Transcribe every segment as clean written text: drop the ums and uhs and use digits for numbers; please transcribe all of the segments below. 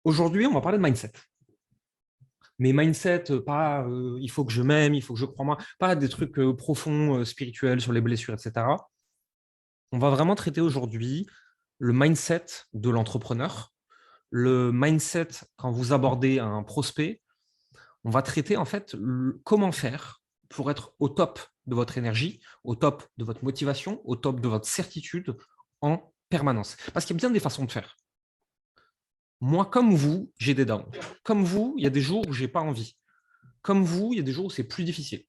Aujourd'hui, on va parler de mindset. Mais mindset, pas il faut que je m'aime, il faut que je croie en moi, pas des trucs profonds, spirituels sur les blessures, etc. On va vraiment traiter aujourd'hui le mindset de l'entrepreneur, le mindset quand vous abordez un prospect. On va traiter en fait comment faire pour être au top de votre énergie, au top de votre motivation, au top de votre certitude en permanence. Parce qu'il y a bien des façons de faire. Moi, comme vous, j'ai des downs. Comme vous, il y a des jours où j'ai pas envie. Comme vous, il y a des jours où c'est plus difficile.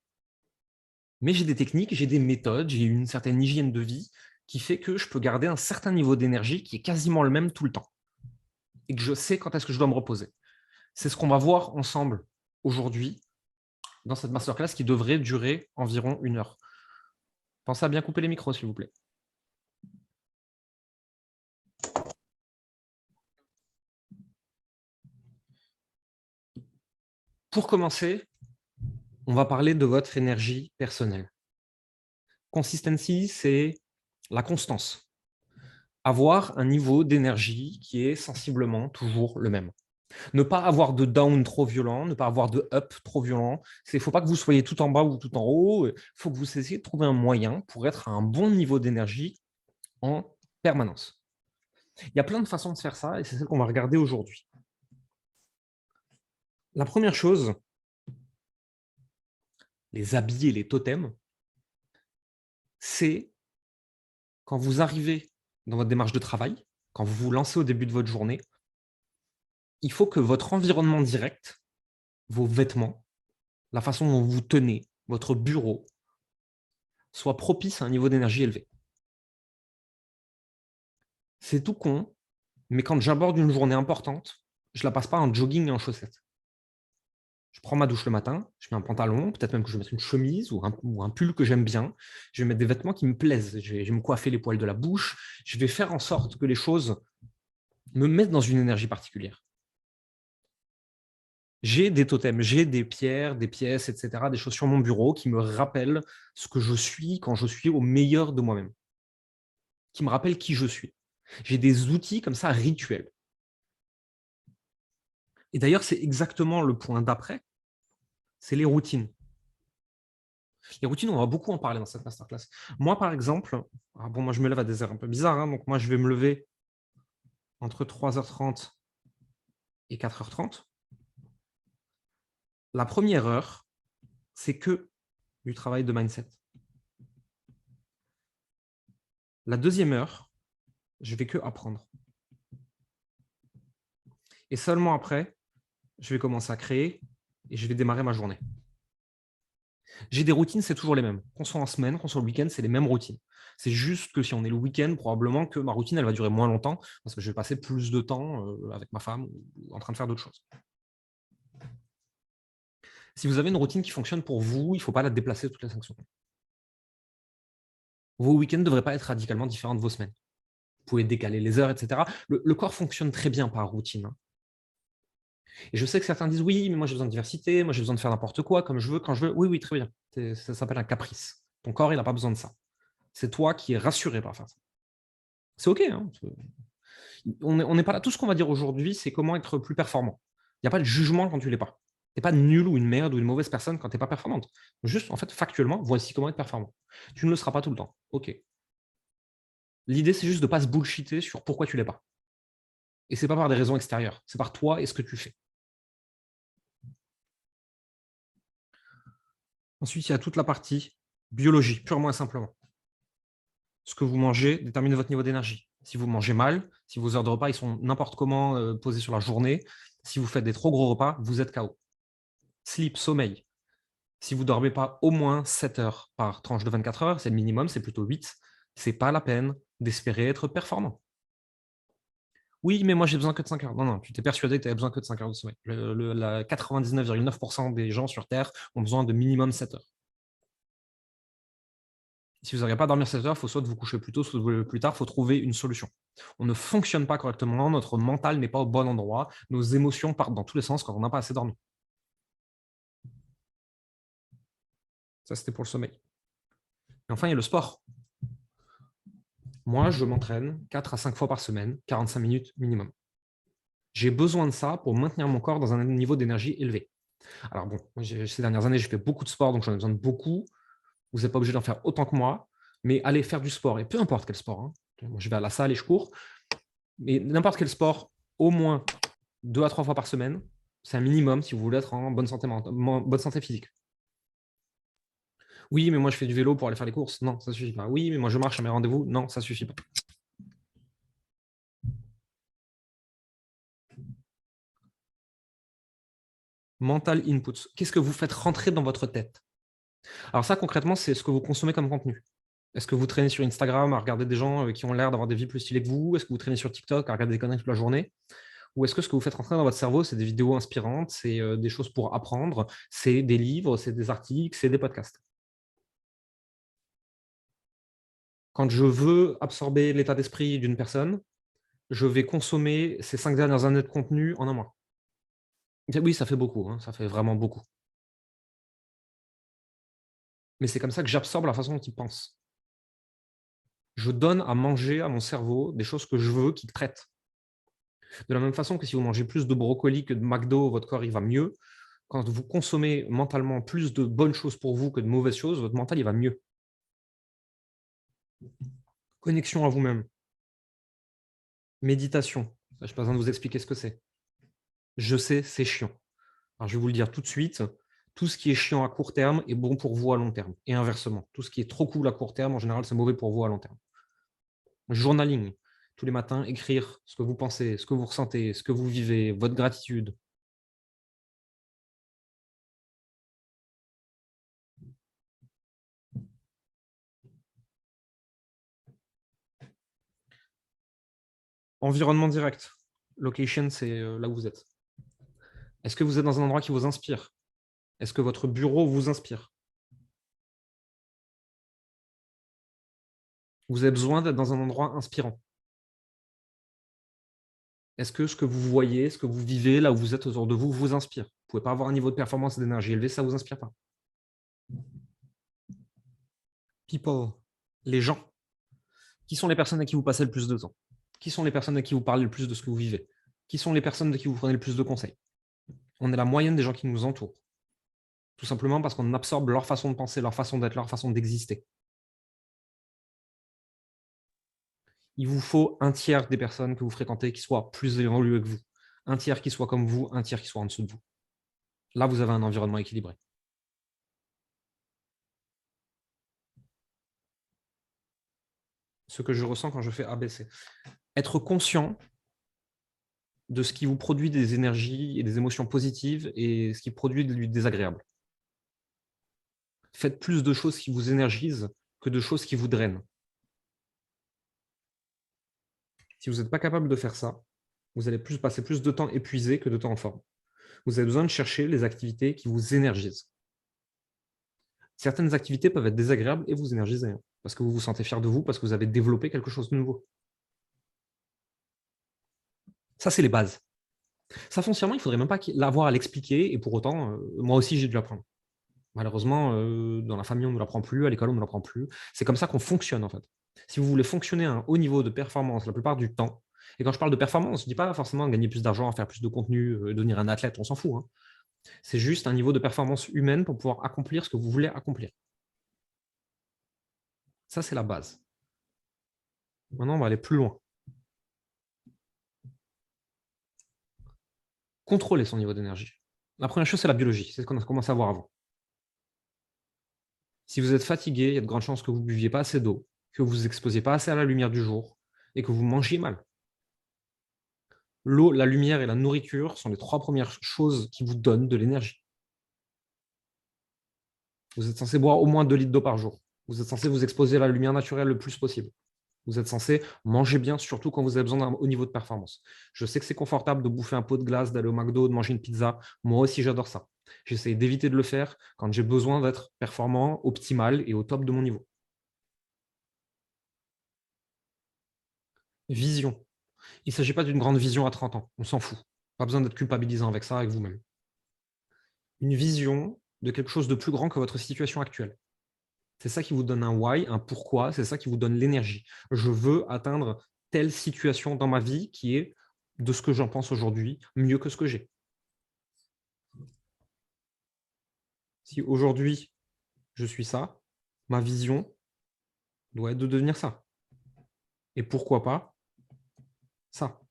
Mais j'ai des techniques, j'ai des méthodes, j'ai une certaine hygiène de vie qui fait que je peux garder un certain niveau d'énergie qui est quasiment le même tout le temps. Et que je sais quand est-ce que je dois me reposer. C'est ce qu'on va voir ensemble aujourd'hui dans cette masterclass qui devrait durer environ 1 heure. Pensez à bien couper les micros, s'il vous plaît. Pour commencer, on va parler de votre énergie personnelle. Consistency, c'est la constance. Avoir un niveau d'énergie qui est sensiblement toujours le même. Ne pas avoir de down trop violent, ne pas avoir de up trop violent. Il ne faut pas que vous soyez tout en bas ou tout en haut. Il faut que vous essayiez de trouver un moyen pour être à un bon niveau d'énergie en permanence. Il y a plein de façons de faire ça et c'est celle qu'on va regarder aujourd'hui. La première chose, les habits et les totems, c'est quand vous arrivez dans votre démarche de travail, quand vous vous lancez au début de votre journée, il faut que votre environnement direct, vos vêtements, la façon dont vous tenez, votre bureau, soit propice à un niveau d'énergie élevé. C'est tout con, mais quand j'aborde une journée importante, je la passe pas en jogging et en chaussettes. Je prends ma douche le matin, je mets un pantalon, peut-être même que je vais mettre une chemise ou un pull que j'aime bien. Je vais mettre des vêtements qui me plaisent. Je vais me coiffer les poils de la bouche. Je vais faire en sorte que les choses me mettent dans une énergie particulière. J'ai des totems, j'ai des pierres, des pièces, etc., des choses sur mon bureau qui me rappellent ce que je suis quand je suis au meilleur de moi-même, qui me rappellent qui je suis. J'ai des outils comme ça rituels. Et d'ailleurs, c'est exactement le point d'après, c'est les routines. Les routines, on va beaucoup en parler dans cette masterclass. Moi, par exemple, moi, je me lève à des heures un peu bizarres, hein, donc moi, je vais me lever entre 3h30 et 4h30. La première heure, c'est que du travail de mindset. La deuxième heure, je vais que apprendre. Et seulement après, je vais commencer à créer et je vais démarrer ma journée. J'ai des routines, c'est toujours les mêmes. Qu'on soit en semaine, qu'on soit le week-end, c'est les mêmes routines. C'est juste que si on est le week-end, probablement que ma routine, elle va durer moins longtemps parce que je vais passer plus de temps avec ma femme ou en train de faire d'autres choses. Si vous avez une routine qui fonctionne pour vous, il ne faut pas la déplacer toutes les 5 secondes. Vos week-ends ne devraient pas être radicalement différents de vos semaines. Vous pouvez décaler les heures, etc. Le corps fonctionne très bien par routine, hein. Et je sais que certains disent oui, mais moi j'ai besoin de diversité, moi j'ai besoin de faire n'importe quoi, comme je veux, quand je veux. Oui, oui, très bien. Ça s'appelle un caprice. Ton corps, il n'a pas besoin de ça. C'est toi qui es rassuré par faire ça. C'est OK, hein. On n'est pas là. Tout ce qu'on va dire aujourd'hui, c'est comment être plus performant. Il n'y a pas de jugement quand tu ne l'es pas. Tu n'es pas nul ou une merde ou une mauvaise personne quand tu n'es pas performante. Juste, en fait, factuellement, voici comment être performant. Tu ne le seras pas tout le temps. OK. L'idée, c'est juste de ne pas se bullshiter sur pourquoi tu ne l'es pas. Et ce n'est pas par des raisons extérieures. C'est par toi et ce que tu fais. Ensuite, il y a toute la partie biologie, purement et simplement. Ce que vous mangez détermine votre niveau d'énergie. Si vous mangez mal, si vos heures de repas ils sont n'importe comment posées sur la journée, si vous faites des trop gros repas, vous êtes KO. Sleep, sommeil. Si vous ne dormez pas au moins 7 heures par tranche de 24 heures, c'est le minimum, c'est plutôt 8, c'est pas la peine d'espérer être performant. Oui, mais moi j'ai besoin que de 5 heures. Non, non, tu t'es persuadé que tu avais besoin que de 5 heures de sommeil. 99,9% des gens sur Terre ont besoin de minimum 7 heures. Si vous n'arrivez pas à dormir 7 heures, il faut soit vous coucher plus tôt, soit vous lever plus tard, il faut trouver une solution. On ne fonctionne pas correctement, notre mental n'est pas au bon endroit, nos émotions partent dans tous les sens quand on n'a pas assez dormi. Ça, c'était pour le sommeil. Et enfin, il y a le sport. Moi, je m'entraîne 4 à 5 fois par semaine, 45 minutes minimum. J'ai besoin de ça pour maintenir mon corps dans un niveau d'énergie élevé. Alors bon, ces dernières années, j'ai fait beaucoup de sport, donc j'en ai besoin de beaucoup. Vous n'êtes pas obligé d'en faire autant que moi, mais allez faire du sport, et peu importe quel sport, hein. Moi, je vais à la salle et je cours, mais n'importe quel sport, au moins 2 à 3 fois par semaine, c'est un minimum si vous voulez être en bonne santé physique. Oui, mais moi je fais du vélo pour aller faire les courses. Non, ça suffit pas. Oui, mais moi je marche à mes rendez-vous. Non, ça suffit pas. Mental inputs. Qu'est-ce que vous faites rentrer dans votre tête? Alors ça, concrètement, c'est ce que vous consommez comme contenu. Est-ce que vous traînez sur Instagram à regarder des gens qui ont l'air d'avoir des vies plus stylées que vous? Est-ce que vous traînez sur TikTok à regarder des conneries toute la journée? Ou est-ce que ce que vous faites rentrer dans votre cerveau, c'est des vidéos inspirantes, c'est des choses pour apprendre, c'est des livres, c'est des articles, c'est des podcasts? Quand je veux absorber l'état d'esprit d'une personne, je vais consommer ces 5 dernières années de contenu en un mois. Oui, ça fait beaucoup, hein, ça fait vraiment beaucoup. Mais c'est comme ça que j'absorbe la façon dont il pense. Je donne à manger à mon cerveau des choses que je veux qu'il traite. De la même façon que si vous mangez plus de brocolis que de McDo, votre corps il va mieux. Quand vous consommez mentalement plus de bonnes choses pour vous que de mauvaises choses, votre mental il va mieux. Connexion à vous-même, méditation. Je n'ai pas besoin de vous expliquer ce que c'est. Je sais, c'est chiant. Alors, je vais vous le dire tout de suite, tout ce qui est chiant à court terme est bon pour vous à long terme. Et inversement, tout ce qui est trop cool à court terme, en général, c'est mauvais pour vous à long terme. Journaling, tous les matins, écrire ce que vous pensez, ce que vous ressentez, ce que vous vivez, votre gratitude. Environnement direct. Location, c'est là où vous êtes. Est-ce que vous êtes dans un endroit qui vous inspire? Est-ce que votre bureau vous inspire? Vous avez besoin d'être dans un endroit inspirant. Est-ce que ce que vous voyez, ce que vous vivez, là où vous êtes autour de vous, vous inspire? Vous ne pouvez pas avoir un niveau de performance et d'énergie élevé, ça ne vous inspire pas. People, les gens. Qui sont les personnes à qui vous passez le plus de temps? Qui sont les personnes à qui vous parlez le plus de ce que vous vivez? Qui sont les personnes de qui vous prenez le plus de conseils? On est la moyenne des gens qui nous entourent. Tout simplement parce qu'on absorbe leur façon de penser, leur façon d'être, leur façon d'exister. Il vous faut un tiers des personnes que vous fréquentez qui soient plus évoluées que vous. Un tiers qui soit comme vous, un tiers qui soit en dessous de vous. Là, vous avez un environnement équilibré. Ce que je ressens quand je fais ABC. Être conscient de ce qui vous produit des énergies et des émotions positives et ce qui produit du désagréable. Faites plus de choses qui vous énergisent que de choses qui vous drainent. Si vous n'êtes pas capable de faire ça, vous allez passer plus de temps épuisé que de temps en forme. Vous avez besoin de chercher les activités qui vous énergisent. Certaines activités peuvent être désagréables et vous énergiser, hein, parce que vous vous sentez fier de vous, parce que vous avez développé quelque chose de nouveau. Ça, c'est les bases. Ça, foncièrement, il ne faudrait même pas l'avoir à l'expliquer, et pour autant, moi aussi, j'ai dû apprendre. Malheureusement, dans la famille, on ne l'apprend plus, à l'école, on ne l'apprend plus. C'est comme ça qu'on fonctionne, en fait. Si vous voulez fonctionner à un haut niveau de performance la plupart du temps, et quand je parle de performance, je ne dis pas forcément gagner plus d'argent, faire plus de contenu, devenir un athlète, on s'en fout, hein. C'est juste un niveau de performance humaine pour pouvoir accomplir ce que vous voulez accomplir. Ça, c'est la base. Maintenant, on va aller plus loin. Contrôler son niveau d'énergie. La première chose, c'est la biologie. C'est ce qu'on a commencé à voir avant. Si vous êtes fatigué, il y a de grandes chances que vous ne buviez pas assez d'eau, que vous ne vous exposiez pas assez à la lumière du jour et que vous mangiez mal. L'eau, la lumière et la nourriture sont les 3 premières choses qui vous donnent de l'énergie. Vous êtes censé boire au moins 2 litres d'eau par jour. Vous êtes censé vous exposer à la lumière naturelle le plus possible. Vous êtes censé manger bien, surtout quand vous avez besoin d'un haut niveau de performance. Je sais que c'est confortable de bouffer un pot de glace, d'aller au McDo, de manger une pizza. Moi aussi, j'adore ça. J'essaie d'éviter de le faire quand j'ai besoin d'être performant, optimal et au top de mon niveau. Vision. Il ne s'agit pas d'une grande vision à 30 ans. On s'en fout. Pas besoin d'être culpabilisant avec ça, avec vous-même. Une vision de quelque chose de plus grand que votre situation actuelle. C'est ça qui vous donne un why, un pourquoi, c'est ça qui vous donne l'énergie. Je veux atteindre telle situation dans ma vie qui est de ce que j'en pense aujourd'hui mieux que ce que j'ai. Si aujourd'hui, je suis ça, ma vision doit être de devenir ça. Et pourquoi pas ça.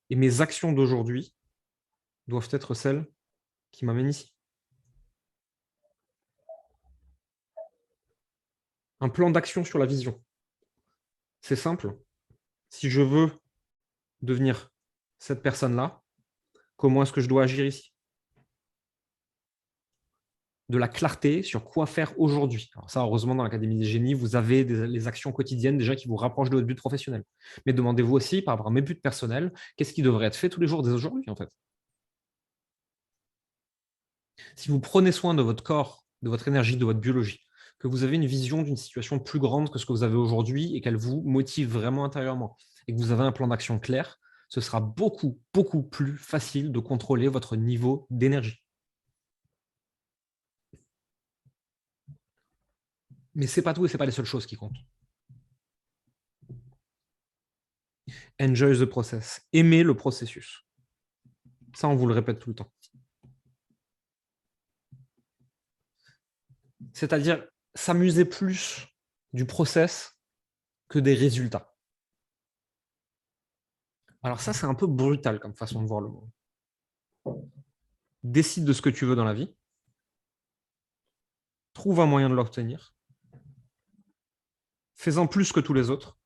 Et mes actions d'aujourd'hui doivent être celles qui m'amènent ici. Un plan d'action sur la vision. C'est simple. Si je veux devenir cette personne-là, comment est-ce que je dois agir ici? De la clarté sur quoi faire aujourd'hui. Alors ça, heureusement, dans l'Académie des génies, vous avez les actions quotidiennes déjà qui vous rapprochent de votre but professionnel. Mais demandez-vous aussi, par rapport à mes buts personnels, qu'est-ce qui devrait être fait tous les jours dès aujourd'hui, en fait. Si vous prenez soin de votre corps, de votre énergie, de votre biologie, que vous avez une vision d'une situation plus grande que ce que vous avez aujourd'hui et qu'elle vous motive vraiment intérieurement, et que vous avez un plan d'action clair, ce sera beaucoup, beaucoup plus facile de contrôler votre niveau d'énergie. Mais ce n'est pas tout et ce n'est pas les seules choses qui comptent. Enjoy the process. Aimez le processus. Ça, on vous le répète tout le temps. C'est-à-dire s'amuser plus du process que des résultats. Alors ça, c'est un peu brutal comme façon de voir le monde. Décide de ce que tu veux dans la vie. Trouve un moyen de l'obtenir. Fais-en plus que tous les autres.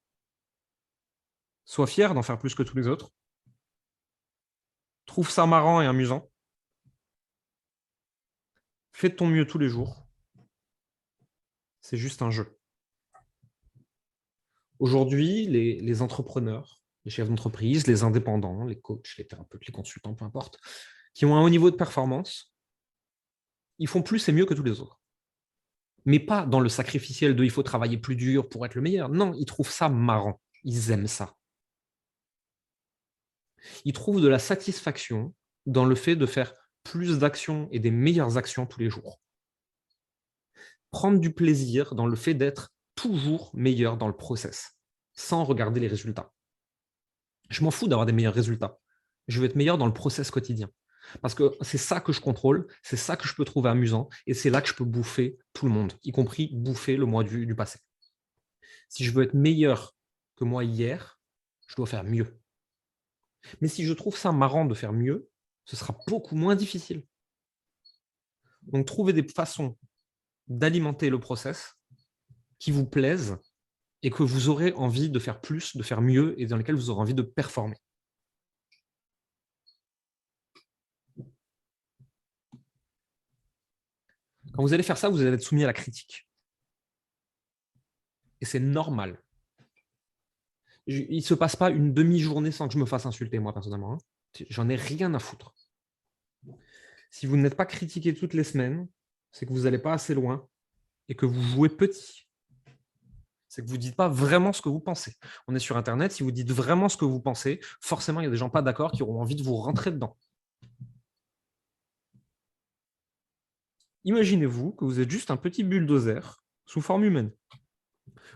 Sois fier d'en faire plus que tous les autres. Trouve ça marrant et amusant. Fais de ton mieux tous les jours. C'est juste un jeu. Aujourd'hui, les entrepreneurs, les chefs d'entreprise, les indépendants, les coachs, les thérapeutes, les consultants, peu importe, qui ont un haut niveau de performance, ils font plus et mieux que tous les autres. Mais pas dans le sacrificiel de il faut travailler plus dur pour être le meilleur. Non, ils trouvent ça marrant. Ils aiment ça. Ils trouvent de la satisfaction dans le fait de faire plus d'actions et des meilleures actions tous les jours. Prendre du plaisir dans le fait d'être toujours meilleur dans le process, sans regarder les résultats. Je m'en fous d'avoir des meilleurs résultats. Je veux être meilleur dans le process quotidien. Parce que c'est ça que je contrôle, c'est ça que je peux trouver amusant, et c'est là que je peux bouffer tout le monde, y compris bouffer le moi du passé. Si je veux être meilleur que moi hier, je dois faire mieux. Mais si je trouve ça marrant de faire mieux, ce sera beaucoup moins difficile. Donc, trouvez des façons d'alimenter le process qui vous plaisent et que vous aurez envie de faire plus, de faire mieux et dans lesquels vous aurez envie de performer. Quand vous allez faire ça, vous allez être soumis à la critique. Et c'est normal. Il ne se passe pas une demi-journée sans que je me fasse insulter, moi, personnellement. J'en ai rien à foutre. Si vous n'êtes pas critiqué toutes les semaines, c'est que vous n'allez pas assez loin et que vous jouez petit. C'est que vous ne dites pas vraiment ce que vous pensez. On est sur Internet, si vous dites vraiment ce que vous pensez, forcément, il y a des gens pas d'accord qui auront envie de vous rentrer dedans. Imaginez-vous que vous êtes juste un petit bulldozer sous forme humaine.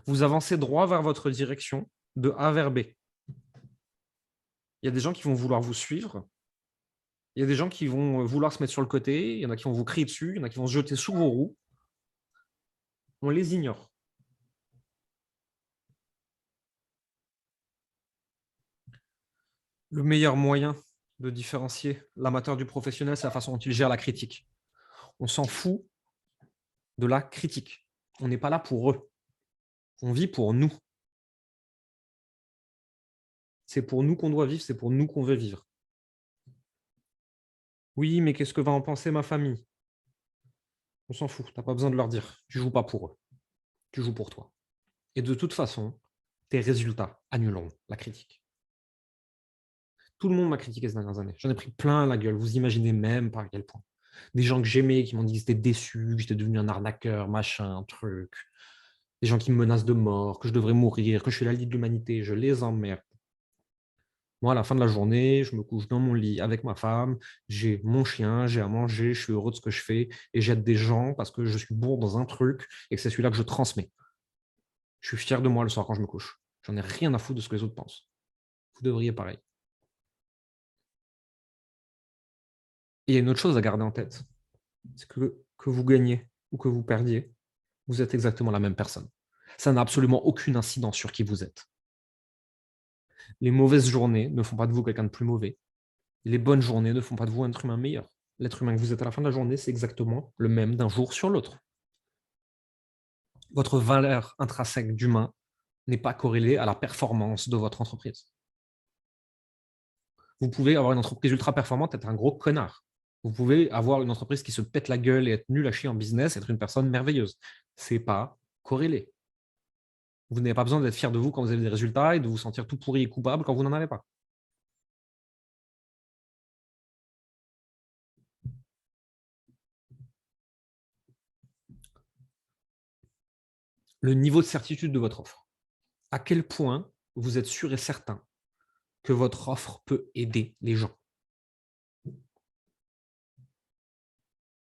Vous avancez droit vers votre direction de A vers B. Il y a des gens qui vont vouloir vous suivre. Il y a des gens qui vont vouloir se mettre sur le côté. Il y en a qui vont vous crier dessus. Il y en a qui vont se jeter sous vos roues. On les ignore. Le meilleur moyen de différencier l'amateur du professionnel, c'est la façon dont il gère la critique. On s'en fout de la critique. On n'est pas là pour eux. On vit pour nous. C'est pour nous qu'on doit vivre, c'est pour nous qu'on veut vivre. Oui, mais qu'est-ce que va en penser ma famille? On s'en fout, tu n'as pas besoin de leur dire. Tu ne joues pas pour eux. Tu joues pour toi. Et de toute façon, tes résultats annuleront la critique. Tout le monde m'a critiqué ces dernières années. J'en ai pris plein la gueule. Vous imaginez même par quel point. Des gens que j'aimais qui m'ont dit que j'étais déçu, que j'étais devenu un arnaqueur, machin, truc. Des gens qui me menacent de mort, que je devrais mourir, que je suis la lie de l'humanité. Je les emmerde. Moi, à la fin de la journée, je me couche dans mon lit avec ma femme, j'ai mon chien, j'ai à manger, je suis heureux de ce que je fais et j'aide des gens parce que je suis bon dans un truc et que c'est celui-là que je transmets. Je suis fier de moi le soir quand je me couche. J'en ai rien à foutre de ce que les autres pensent. vous devriez pareil. Et il y a une autre chose à garder en tête, c'est que vous gagnez ou que vous perdiez, vous êtes exactement la même personne. Ça n'a absolument aucune incidence sur qui vous êtes. Les mauvaises journées ne font pas de vous quelqu'un de plus mauvais. Les bonnes journées ne font pas de vous un être humain meilleur. L'être humain que vous êtes à la fin de la journée, c'est exactement le même d'un jour sur l'autre. Votre valeur intrinsèque d'humain n'est pas corrélée à la performance de votre entreprise. Vous pouvez avoir une entreprise ultra performante, être un gros connard. Vous pouvez avoir une entreprise qui se pète la gueule et être nul à chier en business, être une personne merveilleuse. C'est pas corrélé. Vous n'avez pas besoin d'être fier de vous quand vous avez des résultats et de vous sentir tout pourri et coupable quand vous n'en avez pas. Le niveau de certitude de votre offre. À quel point vous êtes sûr et certain que votre offre peut aider les gens?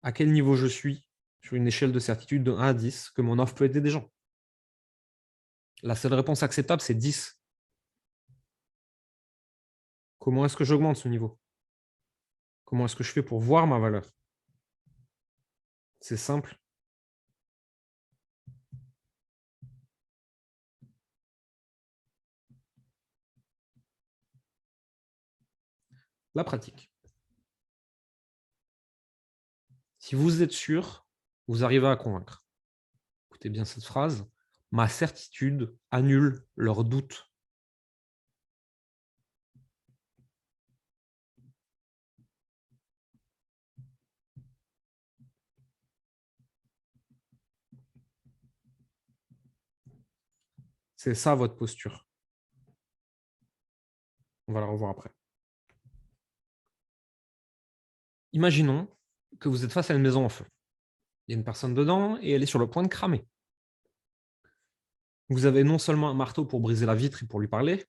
À quel niveau je suis sur une échelle de certitude de 1 à 10 que mon offre peut aider des gens? La seule réponse acceptable, c'est 10. Comment est-ce que j'augmente ce niveau? Comment est-ce que je fais pour voir ma valeur? C'est simple. La pratique. Si vous êtes sûr, vous arrivez à convaincre. Écoutez bien cette phrase. Ma certitude annule leurs doutes. C'est ça votre posture. On va la revoir après. Imaginons que vous êtes face à une maison en feu. Il y a une personne dedans et elle est sur le point de cramer. Vous avez non seulement un marteau pour briser la vitre et pour lui parler,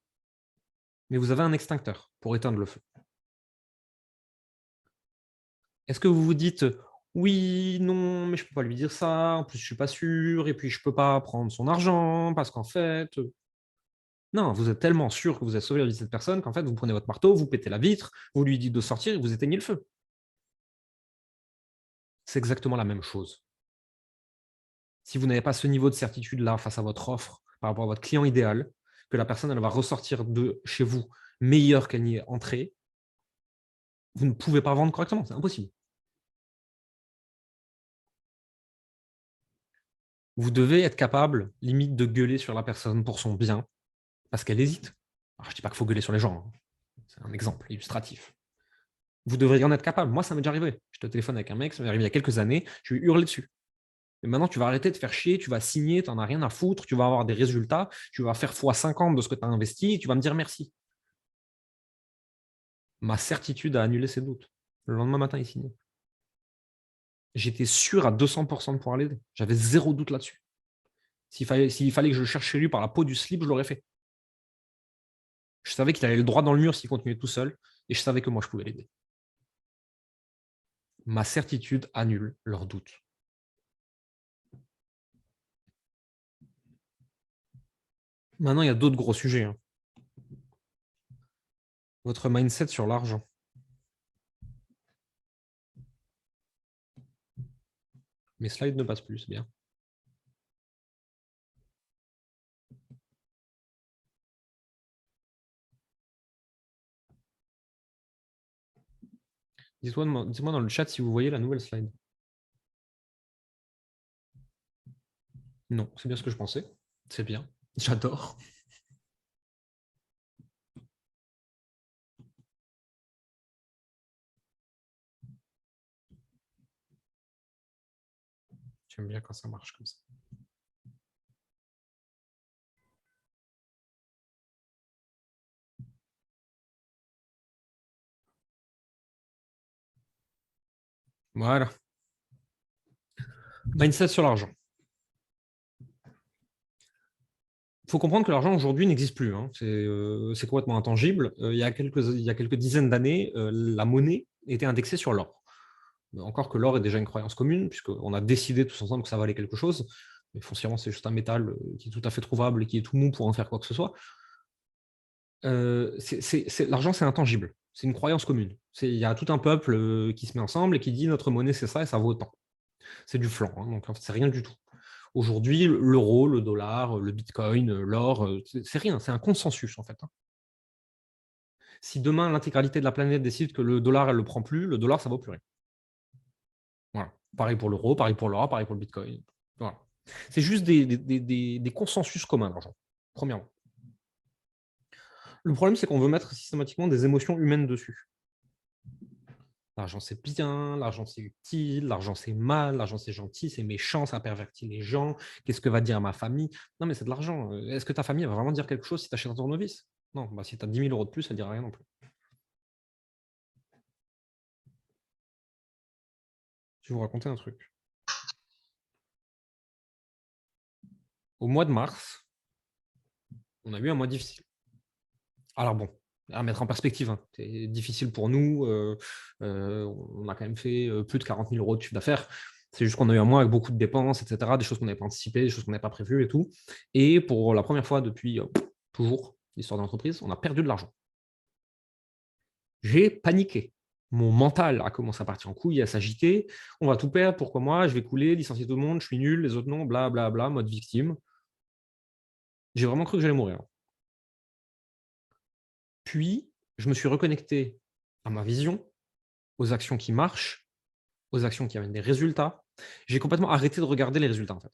mais vous avez un extincteur pour éteindre le feu. Est-ce que vous vous dites: «Oui, non, mais je peux pas lui dire ça, en plus je suis pas sûr et puis je peux pas prendre son argent parce qu'en fait, non, vous êtes tellement sûr que vous avez sauvé la vie de cette personne qu'en fait vous prenez votre marteau, vous pétez la vitre, vous lui dites de sortir et vous éteignez le feu. C'est exactement la même chose. Si vous n'avez pas ce niveau de certitude-là face à votre offre, par rapport à votre client idéal, que la personne elle va ressortir de chez vous meilleure qu'elle n'y est entrée, vous ne pouvez pas vendre correctement, c'est impossible. Vous devez être capable, limite, de gueuler sur la personne pour son bien, parce qu'elle hésite. Alors, je dis pas qu'il faut gueuler sur les gens, hein. C'est un exemple illustratif. Vous devriez en être capable. Moi, ça m'est déjà arrivé. J'étais au téléphone avec un mec, ça m'est arrivé il y a quelques années, je lui ai hurlé dessus. Mais maintenant, tu vas arrêter de faire chier, tu vas signer, tu n'en as rien à foutre, tu vas avoir des résultats, tu vas faire x50 de ce que tu as investi et tu vas me dire merci. Ma certitude a annulé ses doutes. Le lendemain matin, il signait. J'étais sûr à 200% de pouvoir l'aider. J'avais zéro doute là-dessus. S'il fallait que je le cherche chez lui par la peau du slip, je l'aurais fait. Je savais qu'il allait le droit dans le mur s'il continuait tout seul, et je savais que moi, je pouvais l'aider. Ma certitude annule leurs doutes. Maintenant, il y a d'autres gros sujets, hein. Votre mindset sur l'argent. Mes slides ne passent plus, c'est bien. Dites-moi dans le chat si vous voyez la nouvelle slide. Non, c'est bien ce que je pensais. C'est bien. J'adore. J'aime bien quand ça marche comme ça. Voilà. Mindset sur l'argent. Il faut comprendre que l'argent aujourd'hui n'existe plus, hein. C'est complètement intangible. Il y a quelques dizaines d'années, la monnaie était indexée sur l'or. Encore que l'or est déjà une croyance commune, puisqu'on a décidé tous ensemble que ça valait quelque chose. Mais foncièrement, c'est juste un métal qui est tout à fait trouvable et qui est tout mou pour en faire quoi que ce soit. L'argent, c'est intangible. C'est une croyance commune. Il y a tout un peuple qui se met ensemble et qui dit notre monnaie, c'est ça et ça vaut autant. C'est du flan, hein, donc en fait, c'est rien du tout. Aujourd'hui, l'euro, le dollar, le bitcoin, l'or, c'est rien, c'est un consensus en fait, hein. Si demain l'intégralité de la planète décide que le dollar, elle ne le prend plus, le dollar, ça ne vaut plus rien. Voilà. Pareil pour l'euro, pareil pour l'or, pareil pour le bitcoin. Voilà. C'est juste des consensus communs, l'argent, premièrement. Le problème, c'est qu'on veut mettre systématiquement des émotions humaines dessus. L'argent, c'est bien, l'argent, c'est utile, l'argent, c'est mal, l'argent, c'est gentil, c'est méchant, ça pervertit les gens. Qu'est-ce que va dire ma famille? Non, mais c'est de l'argent. Est-ce que ta famille va vraiment dire quelque chose si tu achètes un tournevis? Non, bah, si tu as 10 000 euros de plus, elle ne dira rien non plus. Je vais vous raconter un truc. Au mois de mars, on a eu un mois difficile. Alors bon, à mettre en perspective, hein, c'est difficile pour nous. On a quand même fait plus de 40 000 euros de chiffre d'affaires. C'est juste qu'on a eu un mois avec beaucoup de dépenses, etc., des choses qu'on n'avait pas anticipées, des choses qu'on n'avait pas prévues et tout. Et pour la première fois depuis toujours l'histoire de l'entreprise, on a perdu de l'argent. J'ai paniqué. Mon mental a commencé à partir en couille, à s'agiter. On va tout perdre, pourquoi moi? Je vais couler, licencier tout le monde, je suis nul, les autres non, bla bla bla, mode victime. J'ai vraiment cru que j'allais mourir. Puis, je me suis reconnecté à ma vision, aux actions qui marchent, aux actions qui amènent des résultats. J'ai complètement arrêté de regarder les résultats, en fait.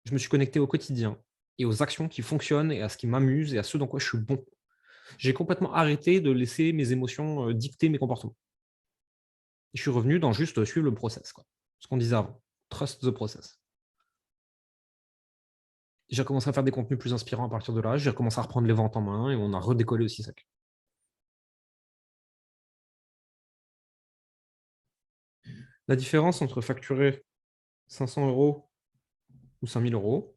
Je me suis connecté au quotidien et aux actions qui fonctionnent et à ce qui m'amuse et à ce dans quoi je suis bon. J'ai complètement arrêté de laisser mes émotions dicter mes comportements. Je suis revenu dans juste suivre le process, quoi. Ce qu'on disait avant. Trust the process. J'ai commencé à faire des contenus plus inspirants à partir de là. J'ai recommencé à reprendre les ventes en main et on a redécollé aussi sec. La différence entre facturer 500 euros ou 5 000 euros,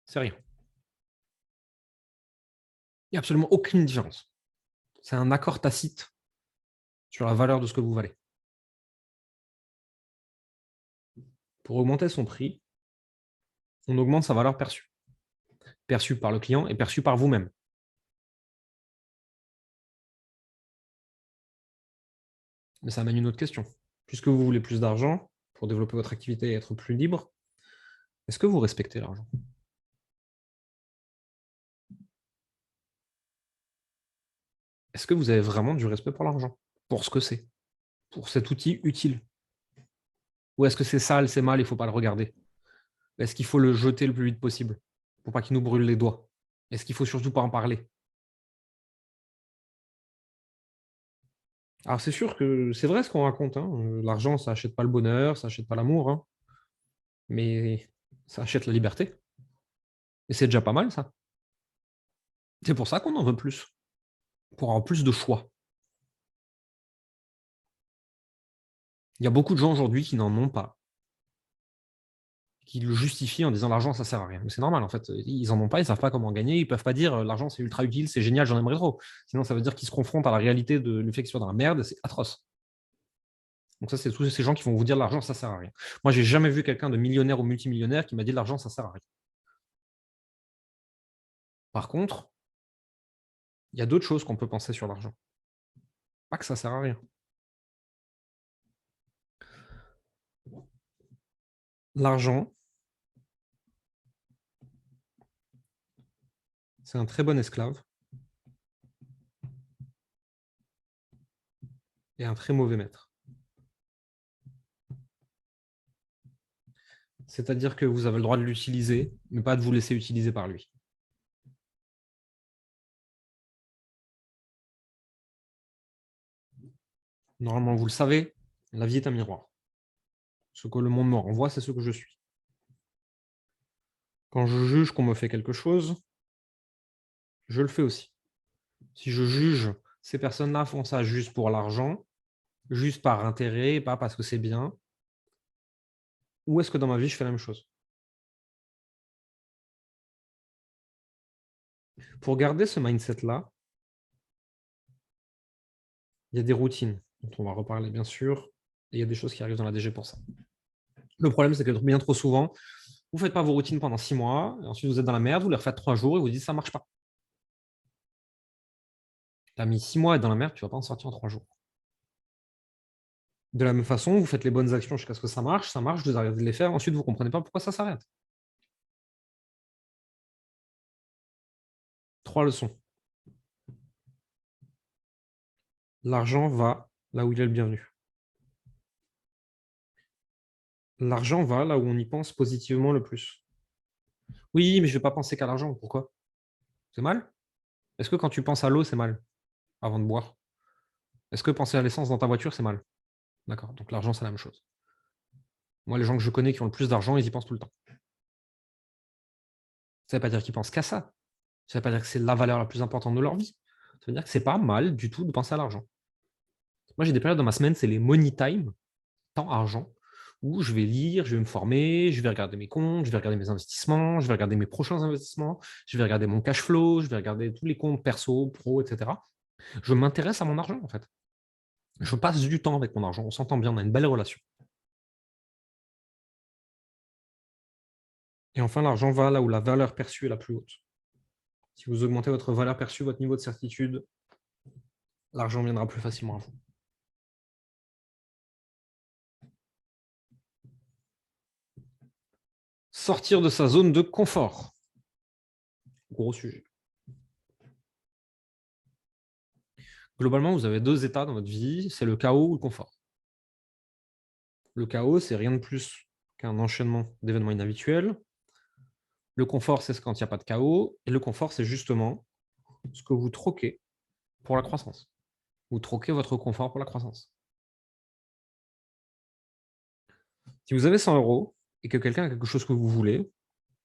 c'est rien. Il n'y a absolument aucune différence. C'est un accord tacite sur la valeur de ce que vous valez. Pour augmenter son prix, on augmente sa valeur perçue. Perçue par le client et perçue par vous-même. Mais ça amène une autre question. Puisque vous voulez plus d'argent pour développer votre activité et être plus libre, est-ce que vous respectez l'argent? Est-ce que vous avez vraiment du respect pour l'argent? Pour ce que c'est? Pour cet outil utile? Ou est-ce que c'est sale, c'est mal, il ne faut pas le regarder? Est-ce qu'il faut le jeter le plus vite possible pour pas qu'il nous brûle les doigts? Est-ce qu'il faut surtout pas en parler? Alors c'est sûr que c'est vrai ce qu'on raconte, hein. L'argent, ça achète pas le bonheur, ça achète pas l'amour, hein. Mais ça achète la liberté. Et c'est déjà pas mal, ça. C'est pour ça qu'on en veut plus, pour avoir plus de choix. Il y a beaucoup de gens aujourd'hui qui n'en ont pas, qui le justifient en disant l'argent, ça sert à rien. Mais c'est normal, en fait. Ils en ont pas, ils savent pas comment gagner, ils peuvent pas dire l'argent, c'est ultra utile, c'est génial, j'en aimerais trop. Sinon, ça veut dire qu'ils se confrontent à la réalité de le fait qu'ils soient dans la merde, et c'est atroce. Donc ça, c'est tous ces gens qui vont vous dire l'argent, ça sert à rien. Moi, j'ai jamais vu quelqu'un de millionnaire ou multimillionnaire qui m'a dit l'argent, ça sert à rien. Par contre, il y a d'autres choses qu'on peut penser sur l'argent. Pas que ça sert à rien. L'argent, c'est un très bon esclave et un très mauvais maître. C'est-à-dire que vous avez le droit de l'utiliser, mais pas de vous laisser utiliser par lui. Normalement, vous le savez, la vie est un miroir. Ce que le monde me renvoie, c'est ce que je suis. Quand je juge qu'on me fait quelque chose, je le fais aussi. Si je juge ces personnes-là font ça juste pour l'argent, juste par intérêt, pas parce que c'est bien, ou est-ce que dans ma vie, je fais la même chose? Pour garder ce mindset-là, il y a des routines dont on va reparler bien sûr, et il y a des choses qui arrivent dans la DG pour ça. Le problème, c'est que bien trop souvent, vous ne faites pas vos routines pendant 6 mois, et ensuite vous êtes dans la merde, vous les refaites 3 jours et vous dites ça ne marche pas. Tu as mis 6 mois à être dans la merde, tu ne vas pas en sortir en 3 jours. De la même façon, vous faites les bonnes actions jusqu'à ce que ça marche, vous arrêtez de les faire, ensuite vous ne comprenez pas pourquoi ça s'arrête. 3 leçons. L'argent va là où il est le bienvenu. L'argent va là où on y pense positivement le plus. Oui, mais je ne vais pas penser qu'à l'argent. Pourquoi? C'est mal? Est-ce que quand tu penses à l'eau, c'est mal avant de boire? Est-ce que penser à l'essence dans ta voiture, c'est mal? D'accord, donc l'argent, c'est la même chose. Moi, les gens que je connais qui ont le plus d'argent, ils y pensent tout le temps. Ça ne veut pas dire qu'ils pensent qu'à ça. Ça ne veut pas dire que c'est la valeur la plus importante de leur vie. Ça veut dire que c'est pas mal du tout de penser à l'argent. Moi, j'ai des périodes dans ma semaine, c'est les money time, temps argent, où je vais lire, je vais me former, je vais regarder mes comptes, je vais regarder mes investissements, je vais regarder mes prochains investissements, je vais regarder mon cash flow, je vais regarder tous les comptes perso, pro, etc. Je m'intéresse à mon argent, en fait. Je passe du temps avec mon argent, on s'entend bien, on a une belle relation. Et enfin, l'argent va là où la valeur perçue est la plus haute. Si vous augmentez votre valeur perçue, votre niveau de certitude, l'argent viendra plus facilement à vous. Sortir de sa zone de confort. Gros sujet. Globalement, vous avez 2 états dans votre vie, c'est le chaos ou le confort. Le chaos, c'est rien de plus qu'un enchaînement d'événements inhabituels. Le confort, c'est quand il n'y a pas de chaos. Et le confort, c'est justement ce que vous troquez pour la croissance. Vous troquez votre confort pour la croissance. Si vous avez 100 euros et que quelqu'un a quelque chose que vous voulez,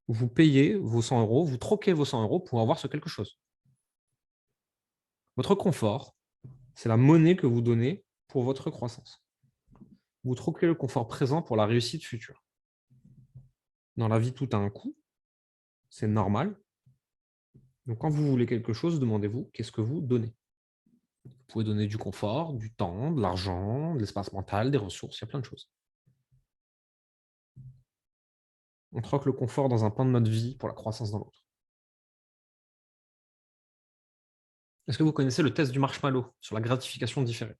vous payez vos 100 euros, vous troquez vos 100 euros pour avoir ce quelque chose. Votre confort, c'est la monnaie que vous donnez pour votre croissance. Vous troquez le confort présent pour la réussite future. Dans la vie, tout a un coût. C'est normal. Donc, quand vous voulez quelque chose, demandez-vous qu'est-ce que vous donnez. Vous pouvez donner du confort, du temps, de l'argent, de l'espace mental, des ressources, il y a plein de choses. On troque le confort dans un pan de notre vie pour la croissance dans l'autre. Est-ce que vous connaissez le test du marshmallow sur la gratification différée?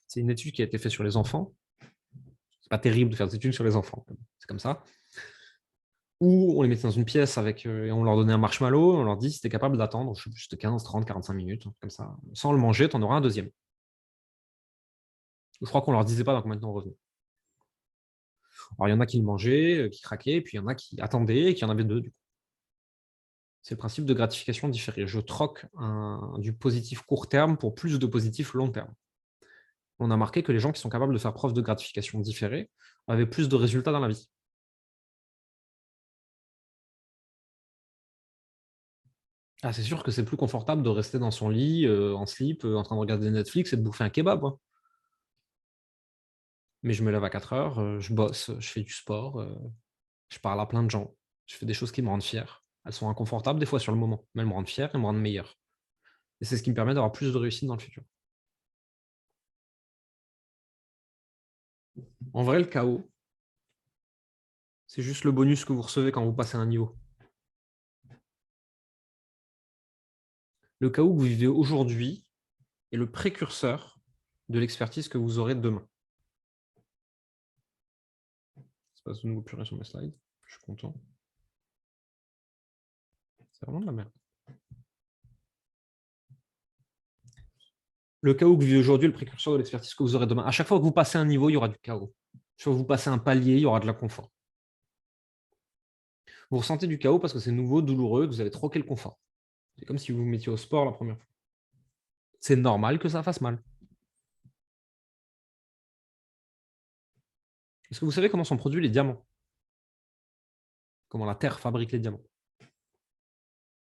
C'est une étude qui a été faite sur les enfants. C'est pas terrible de faire des études sur les enfants, c'est comme ça. Où on les mettait dans une pièce avec, et on leur donnait un marshmallow, on leur dit si tu es capable d'attendre, je sais plus, c'était 15, 30, 45 minutes, comme ça. Sans le manger, tu en auras un deuxième. Je crois qu'on leur disait pas dans combien de temps on revenait. Alors, il y en a qui le mangeaient, qui craquaient, puis il y en a qui attendaient et qui en avaient 2, du coup. C'est le principe de gratification différée. Je troque du positif court terme pour plus de positif long terme. On a marqué que les gens qui sont capables de faire preuve de gratification différée avaient plus de résultats dans la vie. Ah, c'est sûr que c'est plus confortable de rester dans son lit, en slip, en train de regarder Netflix et de bouffer un kebab, hein. Mais je me lève à 4 heures, je bosse, je fais du sport, je parle à plein de gens, je fais des choses qui me rendent fier. Elles sont inconfortables des fois sur le moment, mais elles me rendent fier et me rendent meilleur. Et c'est ce qui me permet d'avoir plus de réussite dans le futur. En vrai, le chaos, c'est juste le bonus que vous recevez quand vous passez un niveau. Le chaos que vous vivez aujourd'hui est le précurseur de l'expertise que vous aurez demain. Il se passe de nouveau plus rien sur mes slides. Je suis content. C'est vraiment de la merde. Le chaos que vous vivez aujourd'hui est le précurseur de l'expertise que vous aurez demain. À chaque fois que vous passez un niveau, il y aura du chaos. Chaque fois que vous passez un palier, il y aura de l'inconfort. Vous ressentez du chaos parce que c'est nouveau, douloureux, que vous avez troqué le confort. C'est comme si vous vous mettiez au sport la première fois. C'est normal que ça fasse mal. Est-ce que vous savez comment sont produits les diamants? Comment la Terre fabrique les diamants?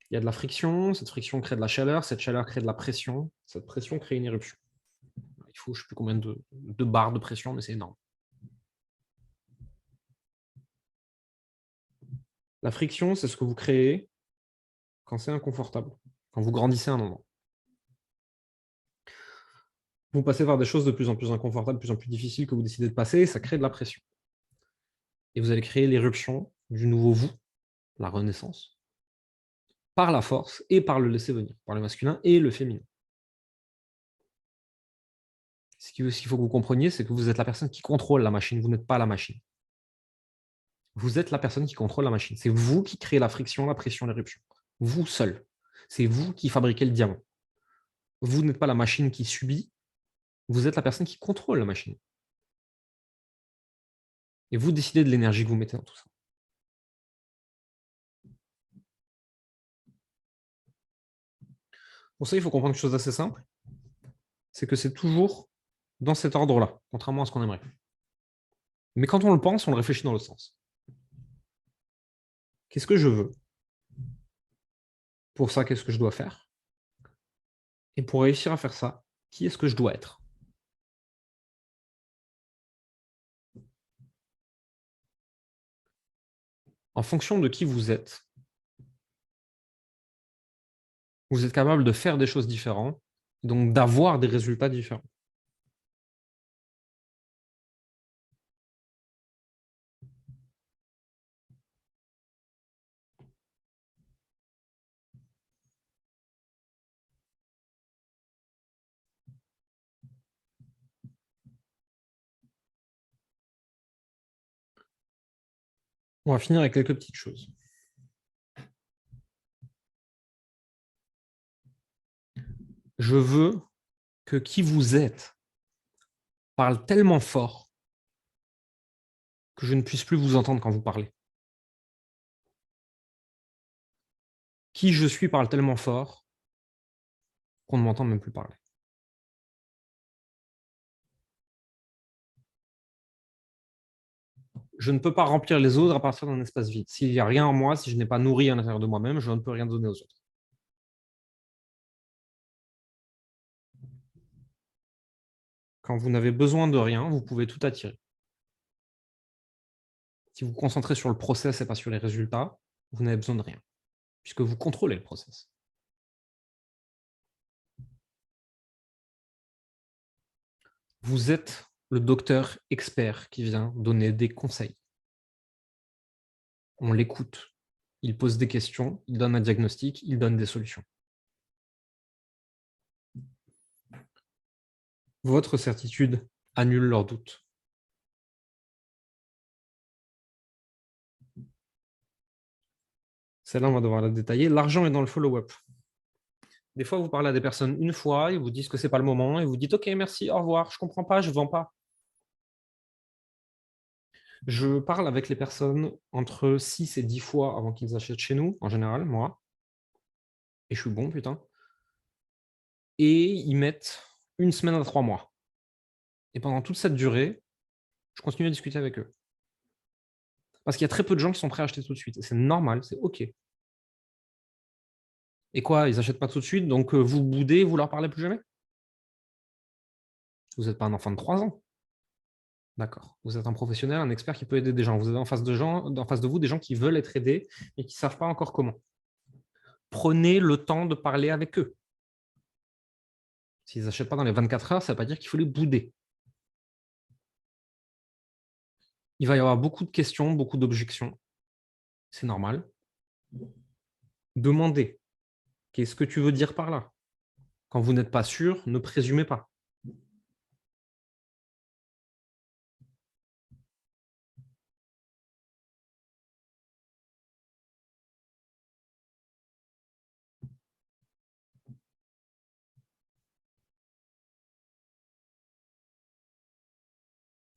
Il y a de la friction, cette friction crée de la chaleur, cette chaleur crée de la pression, cette pression crée une éruption. Il faut je ne sais plus combien de barres de pression, mais c'est énorme. La friction, c'est ce que vous créez quand c'est inconfortable, quand vous grandissez à un moment. Vous passez par des choses de plus en plus inconfortables, de plus en plus difficiles que vous décidez de passer, et ça crée de la pression. Et vous allez créer l'éruption du nouveau vous, la renaissance. par la force et par le laisser venir, par le masculin et le féminin. Ce qu'il faut que vous compreniez, c'est que vous êtes la personne qui contrôle la machine, vous n'êtes pas la machine. Vous êtes la personne qui contrôle la machine. C'est vous qui créez la friction, la pression, l'éruption. Vous seul. C'est vous qui fabriquez le diamant. Vous n'êtes pas la machine qui subit, vous êtes la personne qui contrôle la machine. Et vous décidez de l'énergie que vous mettez dans tout ça. Pour ça, il faut comprendre quelque chose d'assez simple, c'est que c'est toujours dans cet ordre-là, contrairement à ce qu'on aimerait. Mais quand on le pense, on le réfléchit dans l'autre sens. Qu'est-ce que je veux? Pour ça, qu'est-ce que je dois faire? Et pour réussir à faire ça, qui est-ce que je dois être? En fonction de qui vous êtes capable de faire des choses différentes, donc d'avoir des résultats différents. On va finir avec quelques petites choses. Je veux que qui vous êtes parle tellement fort que je ne puisse plus vous entendre quand vous parlez. Qui je suis parle tellement fort qu'on ne m'entend même plus parler. Je ne peux pas remplir les autres à partir d'un espace vide. S'il n'y a rien en moi, si je n'ai pas nourri à l'intérieur de moi-même, je ne peux rien donner aux autres. Quand vous n'avez besoin de rien, vous pouvez tout attirer. Si vous vous concentrez sur le process et pas sur les résultats, vous n'avez besoin de rien, puisque vous contrôlez le process. Vous êtes le docteur expert qui vient donner des conseils. On l'écoute. Il pose des questions, il donne un diagnostic, il donne des solutions. Votre certitude annule leurs doutes. Celle-là, on va devoir la détailler. L'argent est dans le follow-up. Des fois, vous parlez à des personnes une fois, ils vous disent que ce n'est pas le moment, et vous dites « Ok, merci, au revoir, je ne comprends pas, je ne vends pas. » Je parle avec les personnes entre 6 et 10 fois avant qu'ils achètent chez nous, en général, moi. Et je suis bon, putain. Et ils mettent 1 semaine à 3 mois. Et pendant toute cette durée, je continue à discuter avec eux. Parce qu'il y a très peu de gens qui sont prêts à acheter tout de suite. Et c'est normal, c'est OK. Et quoi, ils n'achètent pas tout de suite, donc vous boudez, vous leur parlez plus jamais? Vous n'êtes pas un enfant de 3 ans. D'accord. Vous êtes un professionnel, un expert qui peut aider des gens. Vous avez en face de vous des gens qui veulent être aidés et qui ne savent pas encore comment. Prenez le temps de parler avec eux. S'ils n'achètent pas dans les 24 heures, ça ne veut pas dire qu'il faut les bouder. Il va y avoir beaucoup de questions, beaucoup d'objections. C'est normal. Demandez. Qu'est-ce que tu veux dire par là? Quand vous n'êtes pas sûr, ne présumez pas.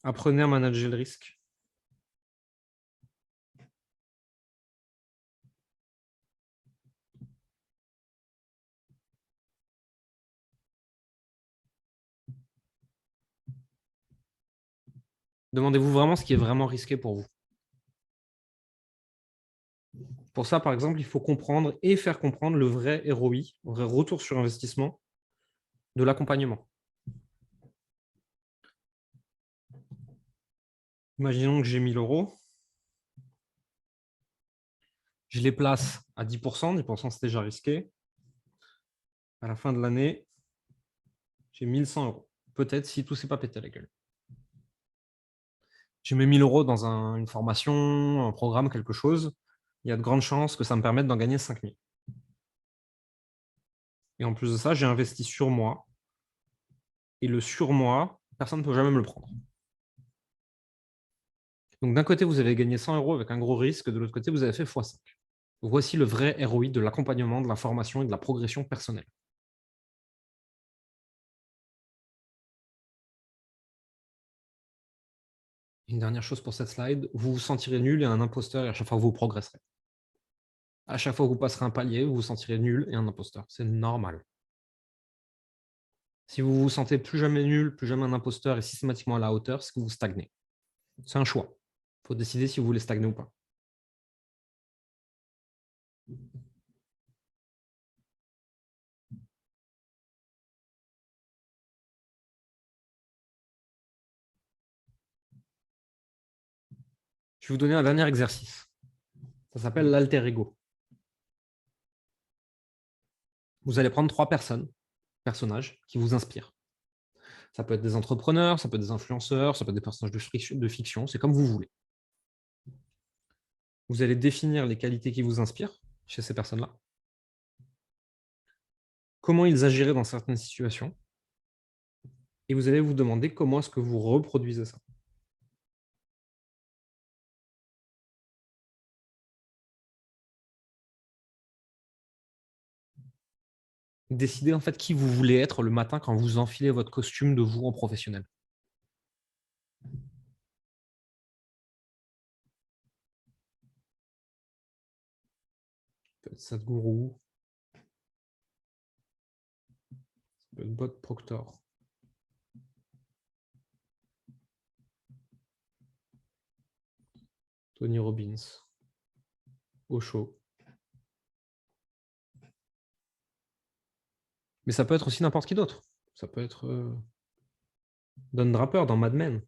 Apprenez à manager le risque. Demandez-vous vraiment ce qui est vraiment risqué pour vous. Pour ça, par exemple, il faut comprendre et faire comprendre le vrai ROI, le vrai retour sur investissement de l'accompagnement. Imaginons que j'ai 1 000 €. Je les place à 10%. 10%, c'est déjà risqué. À la fin de l'année, j'ai 1 100 €. Peut-être si tout ne s'est pas pété à la gueule. Je mets 1 000 € dans une formation, un programme, quelque chose. Il y a de grandes chances que ça me permette d'en gagner 5 000. Et en plus de ça, j'ai investi sur moi. Et le sur moi, personne ne peut jamais me le prendre. Donc d'un côté, vous avez gagné 100 € avec un gros risque, de l'autre côté, vous avez fait x5. Voici le vrai ROI de l'accompagnement, de la formation et de la progression personnelle. Une dernière chose pour cette slide, vous vous sentirez nul et un imposteur et à chaque fois vous progresserez. À chaque fois que vous passerez un palier, vous vous sentirez nul et un imposteur. C'est normal. Si vous vous sentez plus jamais nul, plus jamais un imposteur et systématiquement à la hauteur, c'est que vous stagnez. C'est un choix. Il faut décider si vous voulez stagner ou pas. Je vais vous donner un dernier exercice. Ça s'appelle l'alter ego. Vous allez prendre 3 personnages qui vous inspirent. Ça peut être des entrepreneurs, ça peut être des influenceurs, ça peut être des personnages de fiction, c'est comme vous voulez. Vous allez définir les qualités qui vous inspirent chez ces personnes-là, comment ils agiraient dans certaines situations, et vous allez vous demander comment est-ce que vous reproduisez ça. Décidez en fait qui vous voulez être le matin quand vous enfilez votre costume de vous en professionnel. Ça peut être Sadhguru, ça peut être Bob Proctor. Tony Robbins, Osho. Mais ça peut être aussi n'importe qui d'autre. Ça peut être Don Draper dans Mad Men.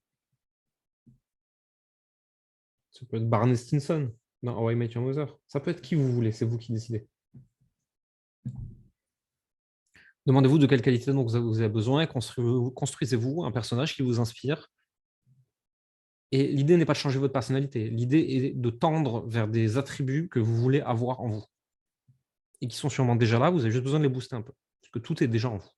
Ça peut être Barney Stinson dans How I Met Your Mother. Ça peut être qui vous voulez, c'est vous qui décidez. Demandez-vous de quelle qualité donc vous avez besoin et construisez-vous un personnage qui vous inspire. Et l'idée n'est pas de changer votre personnalité. L'idée est de tendre vers des attributs que vous voulez avoir en vous. Et qui sont sûrement déjà là, vous avez juste besoin de les booster un peu. Parce que tout est déjà en vous.